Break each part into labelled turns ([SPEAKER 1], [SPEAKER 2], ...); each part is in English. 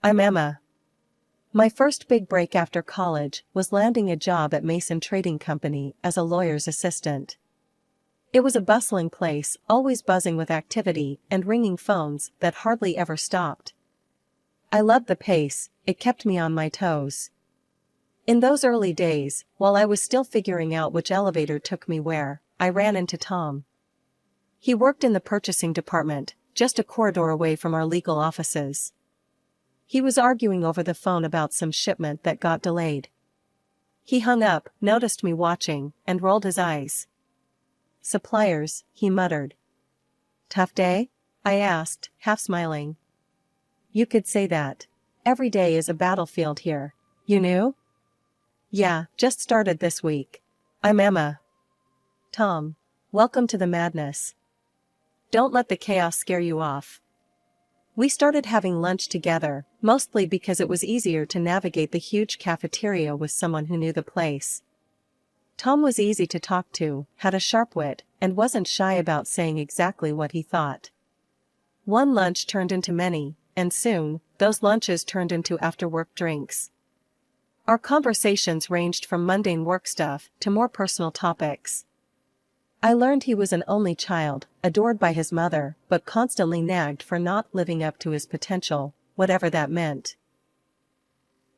[SPEAKER 1] I'm Emma. My first big break after college was landing a job at Mason Trading Company as a lawyer's assistant. It was a bustling place, always buzzing with activity and ringing phones that hardly ever stopped. I loved the pace, it kept me on my toes. In those early days, while I was still figuring out which elevator took me where, I ran into Tom. He worked in the purchasing department, just a corridor away from our legal offices. He was arguing over the phone about some shipment that got delayed. He hung up, noticed me watching, and rolled his eyes. "Suppliers," he muttered. "Tough day?" I asked, half smiling. "You could say that. Every day is a battlefield here. You knew?" "Yeah, just started this week. I'm Emma." "Tom. Welcome to the madness. Don't let the chaos scare you off." We started having lunch together, mostly because it was easier to navigate the huge cafeteria with someone who knew the place. Tom was easy to talk to, had a sharp wit, and wasn't shy about saying exactly what he thought. One lunch turned into many, and soon, those lunches turned into after-work drinks. Our conversations ranged from mundane work stuff to more personal topics. I learned he was an only child, adored by his mother, but constantly nagged for not living up to his potential, whatever that meant.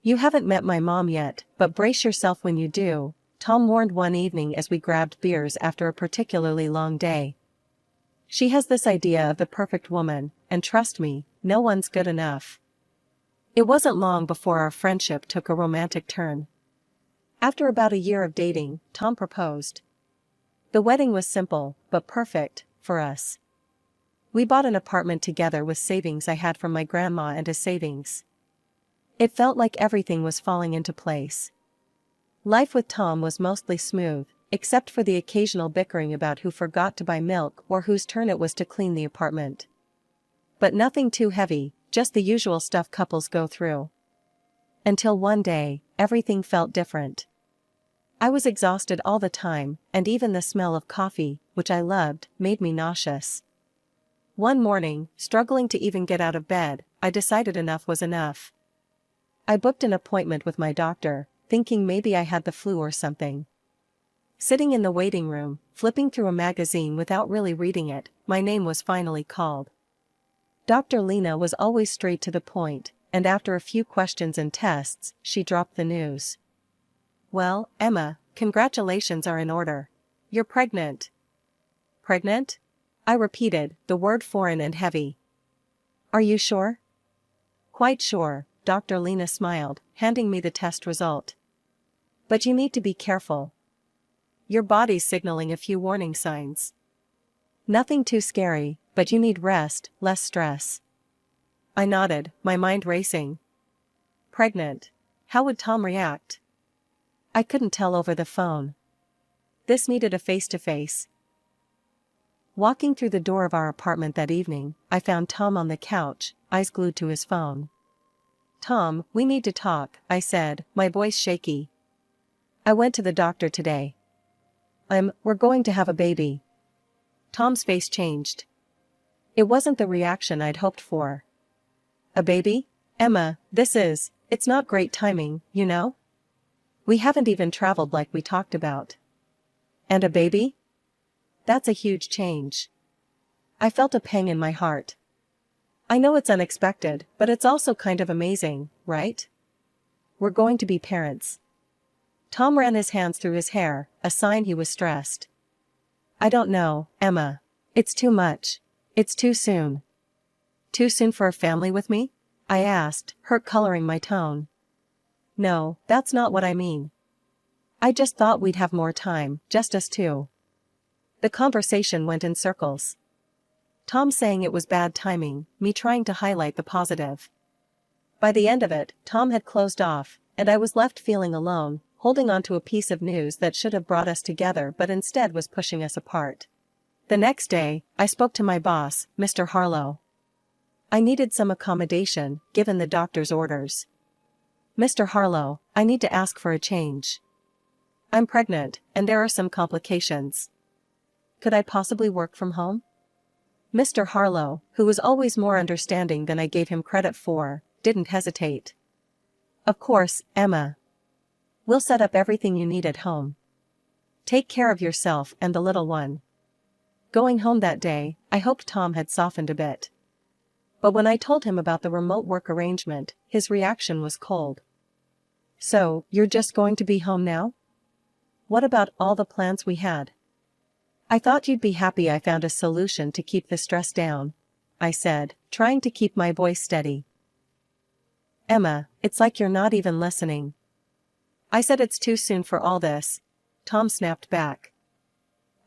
[SPEAKER 1] "You haven't met my mom yet, but brace yourself when you do," Tom warned one evening as we grabbed beers after a particularly long day. "She has this idea of the perfect woman, and trust me, no one's good enough." It wasn't long before our friendship took a romantic turn. After about a year of dating, Tom proposed. The wedding was simple, but perfect, for us. We bought an apartment together with savings I had from my grandma and his savings. It felt like everything was falling into place. Life with Tom was mostly smooth, except for the occasional bickering about who forgot to buy milk or whose turn it was to clean the apartment. But nothing too heavy, just the usual stuff couples go through. Until one day, everything felt different. I was exhausted all the time, and even the smell of coffee, which I loved, made me nauseous. One morning, struggling to even get out of bed, I decided enough was enough. I booked an appointment with my doctor, thinking maybe I had the flu or something. Sitting in the waiting room, flipping through a magazine without really reading it, my name was finally called. Dr. Lena was always straight to the point, and after a few questions and tests, she dropped the news. "Well, Emma, congratulations are in order. You're pregnant." "Pregnant?" I repeated, the word foreign and heavy. "Are you sure?" "Quite sure," Dr. Lena smiled, handing me the test result. "But you need to be careful. Your body's signaling a few warning signs. Nothing too scary, but you need rest, less stress." I nodded, my mind racing. Pregnant. How would Tom react? I couldn't tell over the phone. This needed a face-to-face. Walking through the door of our apartment that evening, I found Tom on the couch, eyes glued to his phone. "Tom, we need to talk," I said, my voice shaky. "I went to the doctor today. We're going to have a baby." Tom's face changed. It wasn't the reaction I'd hoped for. "A baby? Emma, it's not great timing, you know? We haven't even traveled like we talked about. And a baby? That's a huge change." I felt a pang in my heart. I know it's unexpected, but it's also kind of amazing, right? We're going to be parents. Tom ran his hands through his hair, a sign he was stressed. "I don't know, Emma. It's too much. It's too soon." "Too soon for a family with me?" I asked, hurt coloring my tone. "No, that's not what I mean. I just thought we'd have more time, just us two." The conversation went in circles. Tom saying it was bad timing, me trying to highlight the positive. By the end of it, Tom had closed off, and I was left feeling alone, holding on to a piece of news that should have brought us together but instead was pushing us apart. The next day, I spoke to my boss, Mr. Harlow. I needed some accommodation, given the doctor's orders. "Mr. Harlow, I need to ask for a change. I'm pregnant, and there are some complications. Could I possibly work from home?" Mr. Harlow, who was always more understanding than I gave him credit for, didn't hesitate. Of course, Emma. We'll set up everything you need at home. Take care of yourself and the little one. Going home that day, I hoped Tom had softened a bit. But when I told him about the remote work arrangement, his reaction was cold. So, you're just going to be home now? What about all the plans we had? I thought you'd be happy I found a solution to keep the stress down, I said, trying to keep my voice steady. Emma, it's like you're not even listening. I said it's too soon for all this, Tom snapped back.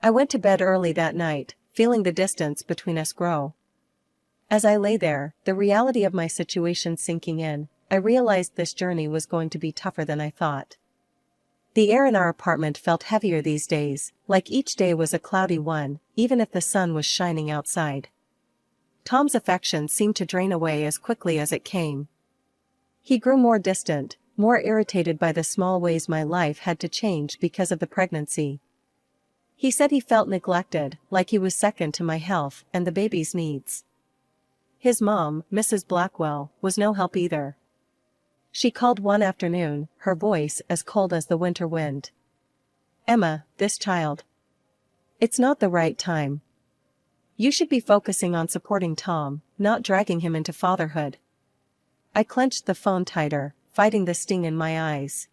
[SPEAKER 1] I went to bed early that night, feeling the distance between us grow. As I lay there, the reality of my situation sinking in, I realized this journey was going to be tougher than I thought. The air in our apartment felt heavier these days, like each day was a cloudy one, even if the sun was shining outside. Tom's affection seemed to drain away as quickly as it came. He grew more distant, more irritated by the small ways my life had to change because of the pregnancy. He said he felt neglected, like he was second to my health and the baby's needs. His mom, Mrs. Blackwell, was no help either. She called one afternoon, her voice as cold as the winter wind. Emma, this child. It's not the right time. You should be focusing on supporting Tom, not dragging him into fatherhood. I clenched the phone tighter, fighting the sting in my eyes.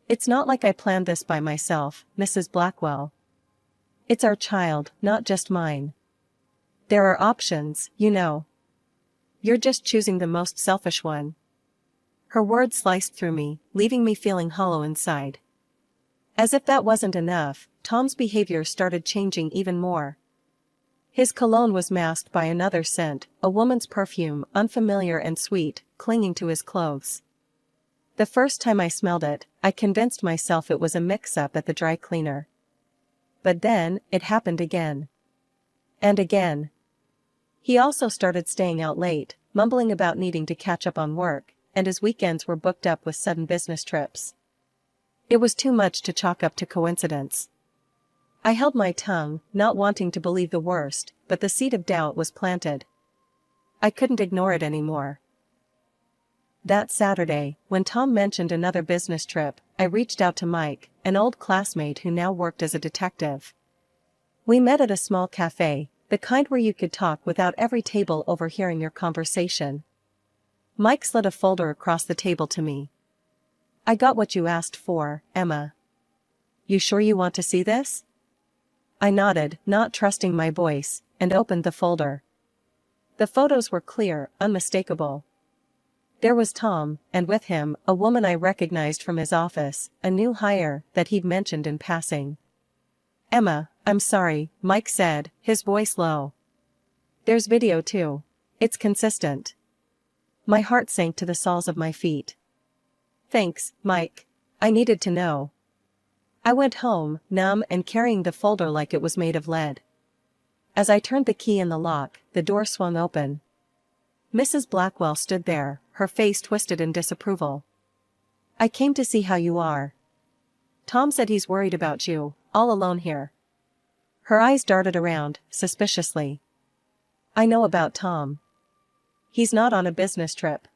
[SPEAKER 1] It's not like I planned this by myself, Mrs. Blackwell. It's our child, not just mine. There are options, you know. You're just choosing the most selfish one. Her words sliced through me, leaving me feeling hollow inside. As if that wasn't enough, Tom's behavior started changing even more. His cologne was masked by another scent, a woman's perfume, unfamiliar and sweet, clinging to his clothes. The first time I smelled it, I convinced myself it was a mix-up at the dry cleaner. But then, it happened again. And again. He also started staying out late, mumbling about needing to catch up on work, and his weekends were booked up with sudden business trips. It was too much to chalk up to coincidence. I held my tongue, not wanting to believe the worst, but the seed of doubt was planted. I couldn't ignore it anymore. That Saturday, when Tom mentioned another business trip, I reached out to Mike, an old classmate who now worked as a detective. We met at a small cafe, the kind where you could talk without every table overhearing your conversation. Mike slid a folder across the table to me. I got what you asked for, Emma. You sure you want to see this? I nodded, not trusting my voice, and opened the folder. The photos were clear, unmistakable. There was Tom, and with him, a woman I recognized from his office, a new hire that he'd mentioned in passing. Emma, I'm sorry, Mike said, his voice low. There's video too. It's consistent. My heart sank to the soles of my feet. Thanks, Mike. I needed to know. I went home, numb and carrying the folder like it was made of lead. As I turned the key in the lock, the door swung open. Mrs. Blackwell stood there, her face twisted in disapproval. I came to see how you are. Tom said he's worried about you, all alone here. Her eyes darted around, suspiciously. I know about Tom. He's not on a business trip.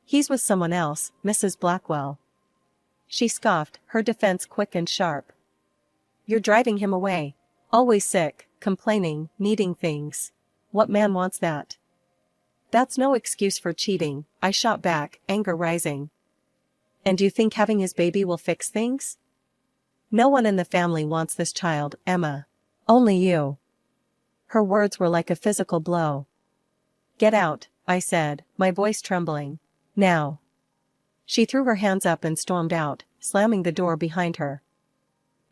[SPEAKER 1] He's with someone else, Mrs. Blackwell. She scoffed, her defense quick and sharp. You're driving him away. Always sick, complaining, needing things. What man wants that? That's no excuse for cheating, I shot back, anger rising. And you think having his baby will fix things? No one in the family wants this child, Emma. Only you. Her words were like a physical blow. Get out, I said, my voice trembling. Now. She threw her hands up and stormed out, slamming the door behind her.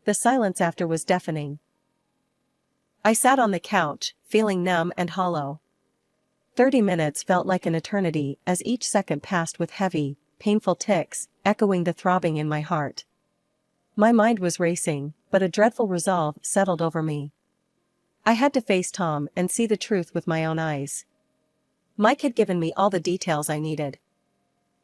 [SPEAKER 1] The silence after was deafening. I sat on the couch, feeling numb and hollow. 30 minutes felt like an eternity as each second passed with heavy, painful ticks, echoing the throbbing in my heart. My mind was racing, but a dreadful resolve settled over me. I had to face Tom and see the truth with my own eyes. Mike had given me all the details I needed.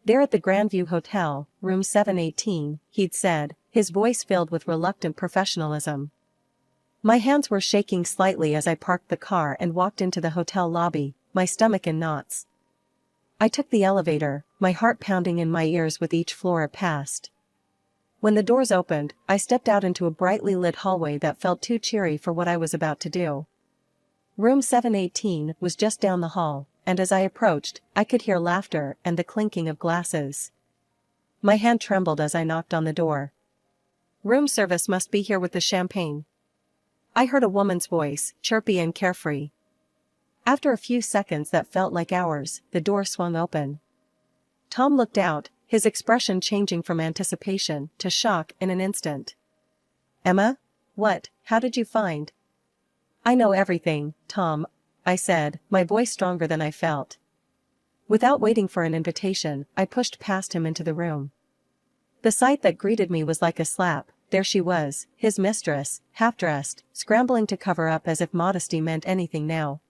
[SPEAKER 1] There at the Grandview Hotel, room 718, he'd said, his voice filled with reluctant professionalism. My hands were shaking slightly as I parked the car and walked into the hotel lobby, my stomach in knots. I took the elevator, my heart pounding in my ears with each floor it passed. When the doors opened, I stepped out into a brightly lit hallway that felt too cheery for what I was about to do. Room 718 was just down the hall, and as I approached, I could hear laughter and the clinking of glasses. My hand trembled as I knocked on the door. "Room service must be here with the champagne," I heard a woman's voice, chirpy and carefree. After a few seconds that felt like hours, the door swung open. Tom looked out, his expression changing from anticipation to shock in an instant. "Emma? What? How did you find?" "I know everything, Tom," I said, my voice stronger than I felt. Without waiting for an invitation, I pushed past him into the room. The sight that greeted me was like a slap. There she was, his mistress, half-dressed, scrambling to cover up as if modesty meant anything now.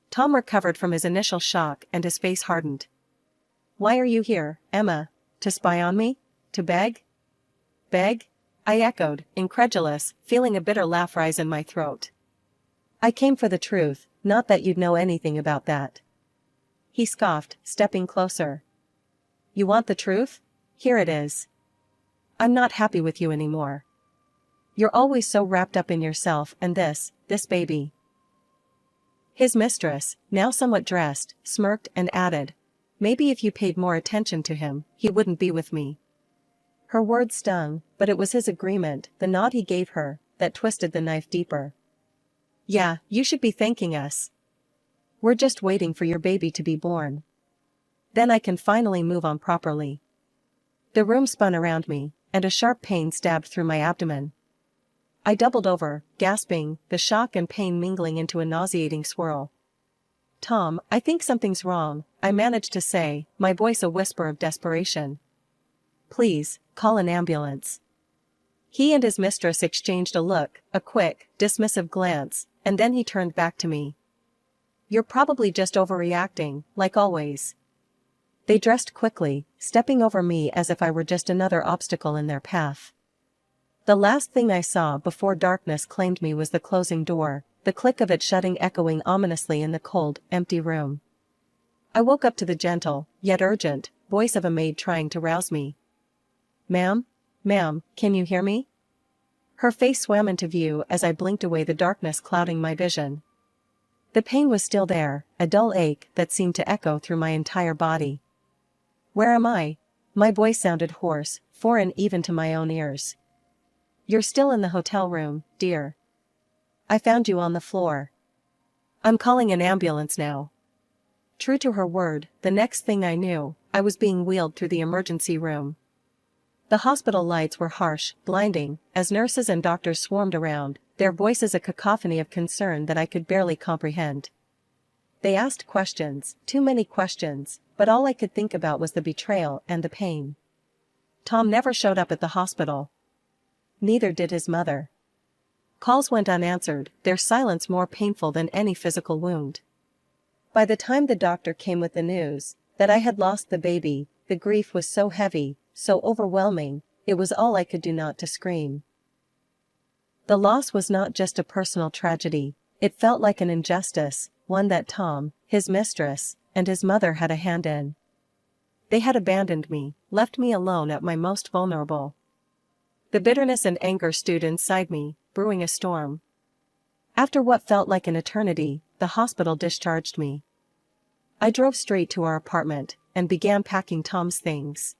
[SPEAKER 1] Tom recovered from his initial shock and his face hardened. "Why are you here, Emma? To spy on me? To beg?" "Beg?" I echoed, incredulous, feeling a bitter laugh rise in my throat. "I came for the truth, not that you'd know anything about that." He scoffed, stepping closer. "You want the truth? Here it is. I'm not happy with you anymore. You're always so wrapped up in yourself and this baby." His mistress, now somewhat dressed, smirked and added, "Maybe if you paid more attention to him, he wouldn't be with me." Her words stung, but it was his agreement, the nod he gave her, that twisted the knife deeper. "Yeah, you should be thanking us. We're just waiting for your baby to be born. Then I can finally move on properly." The room spun around me, and a sharp pain stabbed through my abdomen. I doubled over, gasping, the shock and pain mingling into a nauseating swirl. "Tom, I think something's wrong," I managed to say, my voice a whisper of desperation. "Please, call an ambulance." He and his mistress exchanged a look, a quick, dismissive glance, and then he turned back to me. "You're probably just overreacting, like always." They dressed quickly, stepping over me as if I were just another obstacle in their path. The last thing I saw before darkness claimed me was the closing door, the click of it shutting echoing ominously in the cold, empty room. I woke up to the gentle, yet urgent, voice of a maid trying to rouse me. Ma'am, can you hear me?" Her face swam into view as I blinked away the darkness clouding my vision. The pain was still there, a dull ache that seemed to echo through my entire body. "Where am I?" My voice sounded hoarse, foreign even to my own ears. "You're still in the hotel room, dear. I found you on the floor. I'm calling an ambulance now." True to her word, the next thing I knew, I was being wheeled through the emergency room. The hospital lights were harsh, blinding, as nurses and doctors swarmed around, their voices a cacophony of concern that I could barely comprehend. They asked questions, too many questions, but all I could think about was the betrayal and the pain. Tom never showed up at the hospital. Neither did his mother. Calls went unanswered, their silence more painful than any physical wound. By the time the doctor came with the news that I had lost the baby, the grief was so heavy, so overwhelming, it was all I could do not to scream. The loss was not just a personal tragedy, it felt like an injustice, one that Tom, his mistress, and his mother had a hand in. They had abandoned me, left me alone at my most vulnerable. The bitterness and anger stewed inside me, brewing a storm. After what felt like an eternity, the hospital discharged me. I drove straight to our apartment, and began packing Tom's things.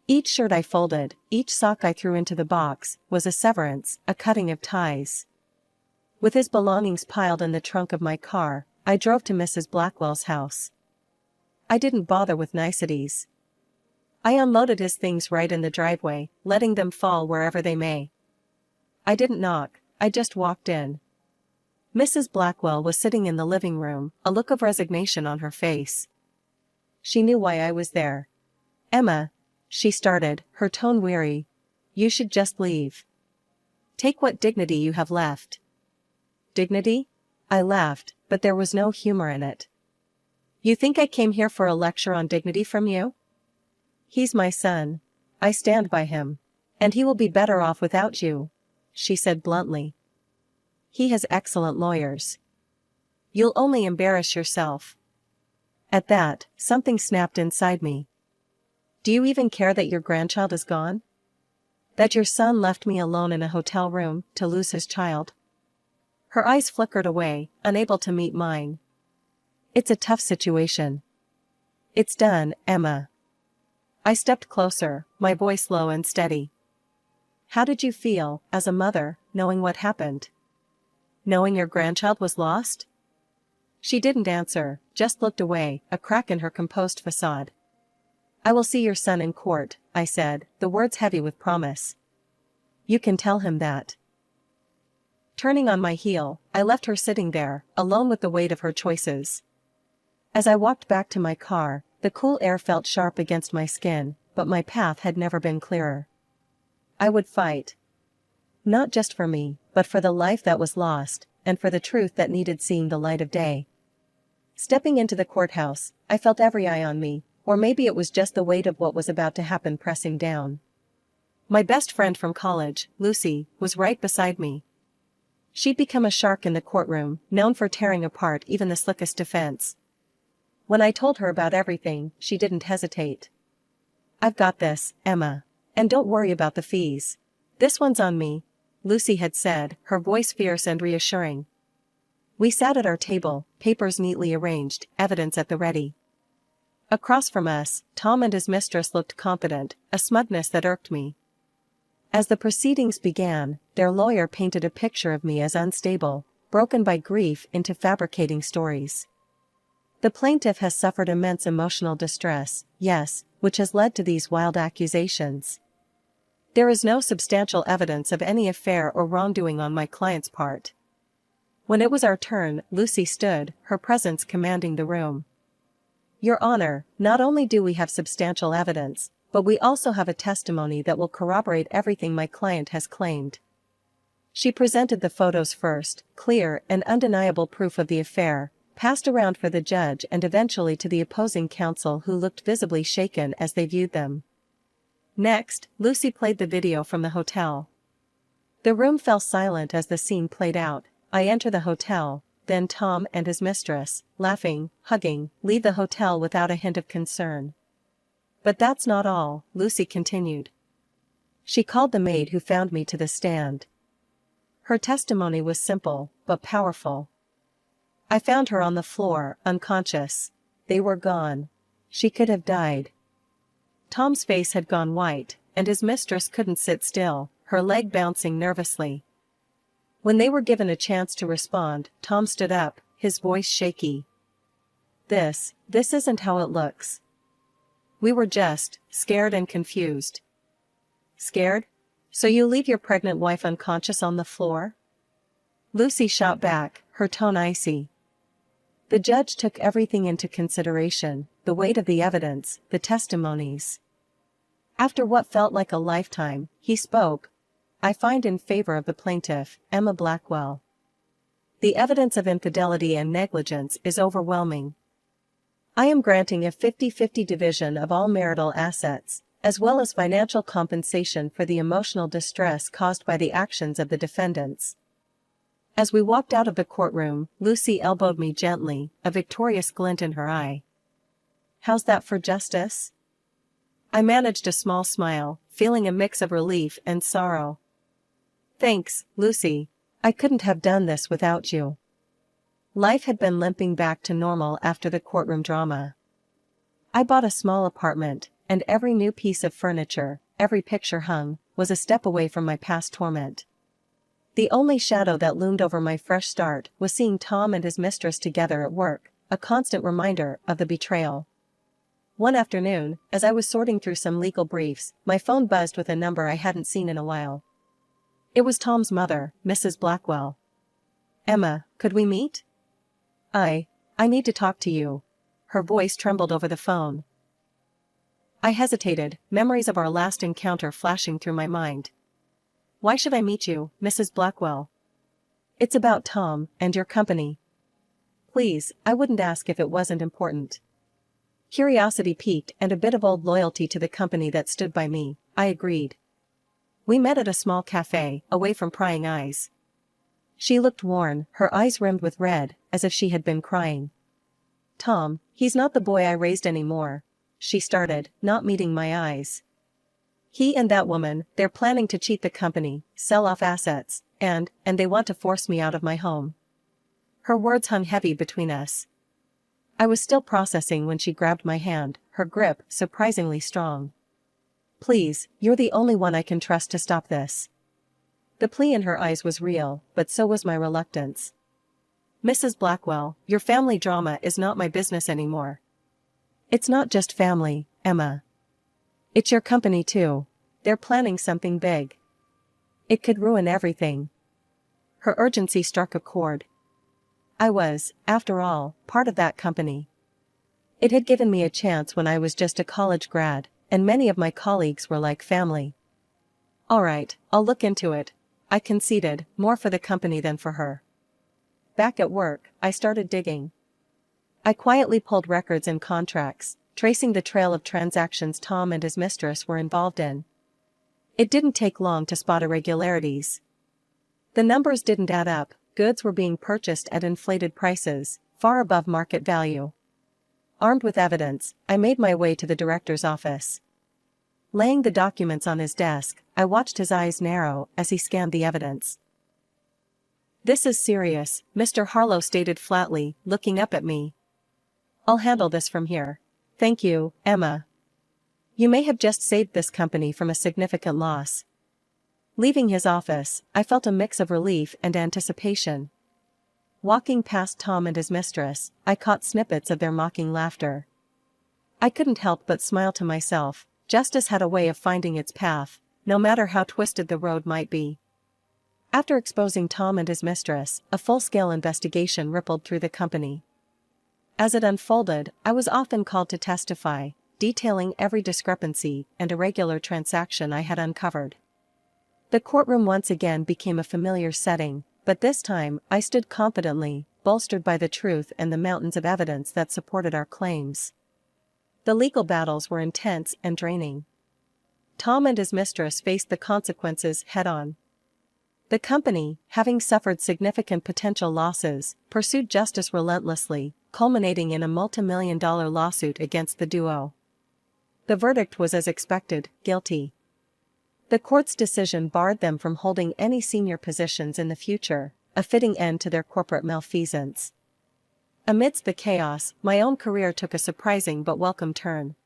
[SPEAKER 1] Each shirt I folded, each sock I threw into the box, was a severance, a cutting of ties. With his belongings piled in the trunk of my car, I drove to Mrs. Blackwell's house. I didn't bother with niceties. I unloaded his things right in the driveway, letting them fall wherever they may. I didn't knock, I just walked in. Mrs. Blackwell was sitting in the living room, a look of resignation on her face. She knew why I was there. "Emma," she started, her tone weary, "you should just leave. Take what dignity you have left." "Dignity?" I laughed, but there was no humor in it. "You think I came here for a lecture on dignity from you? He's my son. I stand by him. And he will be better off without you," she said bluntly. "He has excellent lawyers. You'll only embarrass yourself." At that, something snapped inside me. Do you even care that your grandchild is gone? That your son left me alone in a hotel room to lose his child? Her eyes flickered away, unable to meet mine. It's a tough situation. It's done, Emma. I stepped closer, my voice low and steady. How did you feel, as a mother, knowing what happened? Knowing your grandchild was lost? She didn't answer, just looked away, a crack in her composed facade. I will see your son in court, I said, the words heavy with promise. You can tell him that. Turning on my heel, I left her sitting there, alone with the weight of her choices. As I walked back to my car, the cool air felt sharp against my skin, but my path had never been clearer. I would fight. Not just for me, but for the life that was lost, and for the truth that needed seeing the light of day. Stepping into the courthouse, I felt every eye on me, or maybe it was just the weight of what was about to happen pressing down. My best friend from college, Lucy, was right beside me. She'd become a shark in the courtroom, known for tearing apart even the slickest defense. When I told her about everything, she didn't hesitate. I've got this, Emma. And don't worry about the fees. This one's on me, Lucy had said, her voice fierce and reassuring. We sat at our table, papers neatly arranged, evidence at the ready. Across from us, Tom and his mistress looked competent, a smugness that irked me. As the proceedings began, their lawyer painted a picture of me as unstable, broken by grief into fabricating stories. The plaintiff has suffered immense emotional distress, yes, which has led to these wild accusations. There is no substantial evidence of any affair or wrongdoing on my client's part. When it was our turn, Lucy stood, her presence commanding the room. Your Honor, not only do we have substantial evidence, but we also have a testimony that will corroborate everything my client has claimed. She presented the photos first, clear and undeniable proof of the affair, passed around for the judge and eventually to the opposing counsel who looked visibly shaken as they viewed them. Next, Lucy played the video from the hotel. The room fell silent as the scene played out. I enter the hotel, then Tom and his mistress, laughing, hugging, leave the hotel without a hint of concern. But that's not all, Lucy continued. She called the maid who found me to the stand. Her testimony was simple, but powerful. I found her on the floor, unconscious. They were gone. She could have died. Tom's face had gone white, and his mistress couldn't sit still, her leg bouncing nervously. When they were given a chance to respond, Tom stood up, his voice shaky. This isn't how it looks. We were just scared and confused. Scared? So you leave your pregnant wife unconscious on the floor? Lucy shot back, her tone icy. The judge took everything into consideration, the weight of the evidence, the testimonies. After what felt like a lifetime, he spoke. I find in favor of the plaintiff, Emma Blackwell. The evidence of infidelity and negligence is overwhelming. I am granting a 50-50 division of all marital assets, as well as financial compensation for the emotional distress caused by the actions of the defendants. As we walked out of the courtroom, Lucy elbowed me gently, a victorious glint in her eye. How's that for justice? I managed a small smile, feeling a mix of relief and sorrow. Thanks, Lucy. I couldn't have done this without you. Life had been limping back to normal after the courtroom drama. I bought a small apartment, and every new piece of furniture, every picture hung, was a step away from my past torment. The only shadow that loomed over my fresh start was seeing Tom and his mistress together at work, a constant reminder of the betrayal. One afternoon, as I was sorting through some legal briefs, my phone buzzed with a number I hadn't seen in a while. It was Tom's mother, Mrs. Blackwell. Emma, could we meet? I need to talk to you. Her voice trembled over the phone. I hesitated, memories of our last encounter flashing through my mind. Why should I meet you, Mrs. Blackwell? It's about Tom, and your company. Please, I wouldn't ask if it wasn't important. Curiosity piqued and a bit of old loyalty to the company that stood by me, I agreed. We met at a small cafe, away from prying eyes. She looked worn, her eyes rimmed with red, as if she had been crying. Tom, he's not the boy I raised anymore. She started, not meeting my eyes. He and that woman, they're planning to cheat the company, sell off assets, and they want to force me out of my home. Her words hung heavy between us. I was still processing when she grabbed my hand, her grip surprisingly strong. Please, you're the only one I can trust to stop this. The plea in her eyes was real, but so was my reluctance. Mrs. Blackwell, your family drama is not my business anymore. It's not just family, Emma. It's your company too. They're planning something big. It could ruin everything. Her urgency struck a chord. I was, after all, part of that company. It had given me a chance when I was just a college grad, and many of my colleagues were like family. All right, I'll look into it, I conceded, more for the company than for her. Back at work, I started digging. I quietly pulled records and contracts, tracing the trail of transactions Tom and his mistress were involved in. It didn't take long to spot irregularities. The numbers didn't add up, goods were being purchased at inflated prices, far above market value. Armed with evidence, I made my way to the director's office. Laying the documents on his desk, I watched his eyes narrow as he scanned the evidence. This is serious, Mr. Harlow stated flatly, looking up at me. I'll handle this from here. Thank you, Emma. You may have just saved this company from a significant loss. Leaving his office, I felt a mix of relief and anticipation. Walking past Tom and his mistress, I caught snippets of their mocking laughter. I couldn't help but smile to myself. Justice had a way of finding its path, no matter how twisted the road might be. After exposing Tom and his mistress, a full-scale investigation rippled through the company. As it unfolded, I was often called to testify, detailing every discrepancy and irregular transaction I had uncovered. The courtroom once again became a familiar setting, but this time I stood confidently, bolstered by the truth and the mountains of evidence that supported our claims. The legal battles were intense and draining. Tom and his mistress faced the consequences head-on. The company, having suffered significant potential losses, pursued justice relentlessly, culminating in a multi-million-dollar lawsuit against the duo. The verdict was as expected, guilty. The court's decision barred them from holding any senior positions in the future, a fitting end to their corporate malfeasance. Amidst the chaos, my own career took a surprising but welcome turn.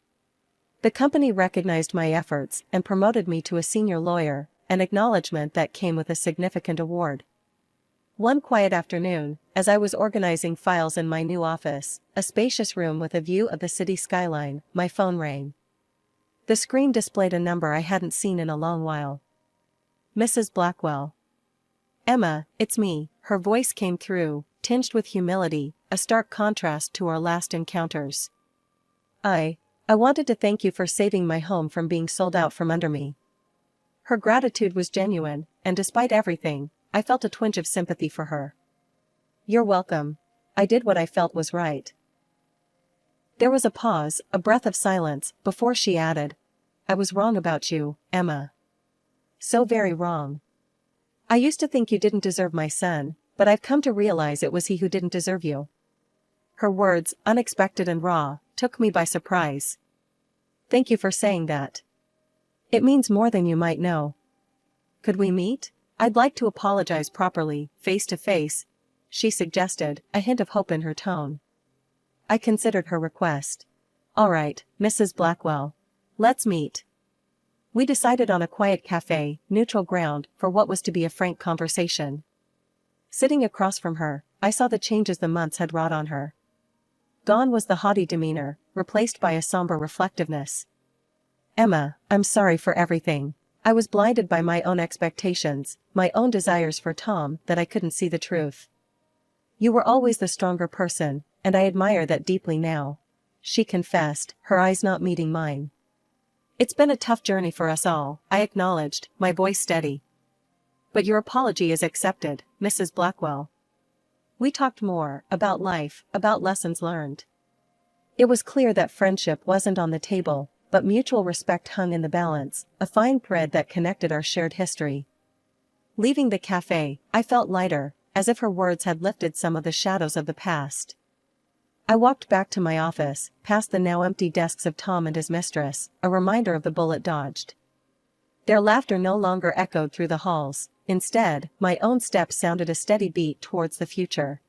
[SPEAKER 1] The company recognized my efforts and promoted me to a senior lawyer, an acknowledgement that came with a significant award. One quiet afternoon, as I was organizing files in my new office, a spacious room with a view of the city skyline, my phone rang. The screen displayed a number I hadn't seen in a long while. Mrs. Blackwell. Emma, it's me, her voice came through, tinged with humility, a stark contrast to our last encounters. I wanted to thank you for saving my home from being sold out from under me. Her gratitude was genuine, and despite everything, I felt a twinge of sympathy for her. You're welcome. I did what I felt was right. There was a pause, a breath of silence, before she added, I was wrong about you, Emma. So very wrong. I used to think you didn't deserve my son, but I've come to realize it was he who didn't deserve you. Her words, unexpected and raw, took me by surprise. Thank you for saying that. It means more than you might know. Could we meet? I'd like to apologize properly, face to face, she suggested, a hint of hope in her tone. I considered her request. All right, Mrs. Blackwell. Let's meet. We decided on a quiet cafe, neutral ground, for what was to be a frank conversation. Sitting across from her, I saw the changes the months had wrought on her. Gone was the haughty demeanor, replaced by a somber reflectiveness. Emma, I'm sorry for everything. I was blinded by my own expectations, my own desires for Tom, that I couldn't see the truth. You were always the stronger person, and I admire that deeply now, she confessed, her eyes not meeting mine. It's been a tough journey for us all, I acknowledged, my voice steady. But your apology is accepted, Mrs. Blackwell. We talked more, about life, about lessons learned. It was clear that friendship wasn't on the table, but mutual respect hung in the balance, a fine thread that connected our shared history. Leaving the cafe, I felt lighter, as if her words had lifted some of the shadows of the past. I walked back to my office, past the now empty desks of Tom and his mistress, a reminder of the bullet dodged. Their laughter no longer echoed through the halls. Instead, my own steps sounded a steady beat towards the future.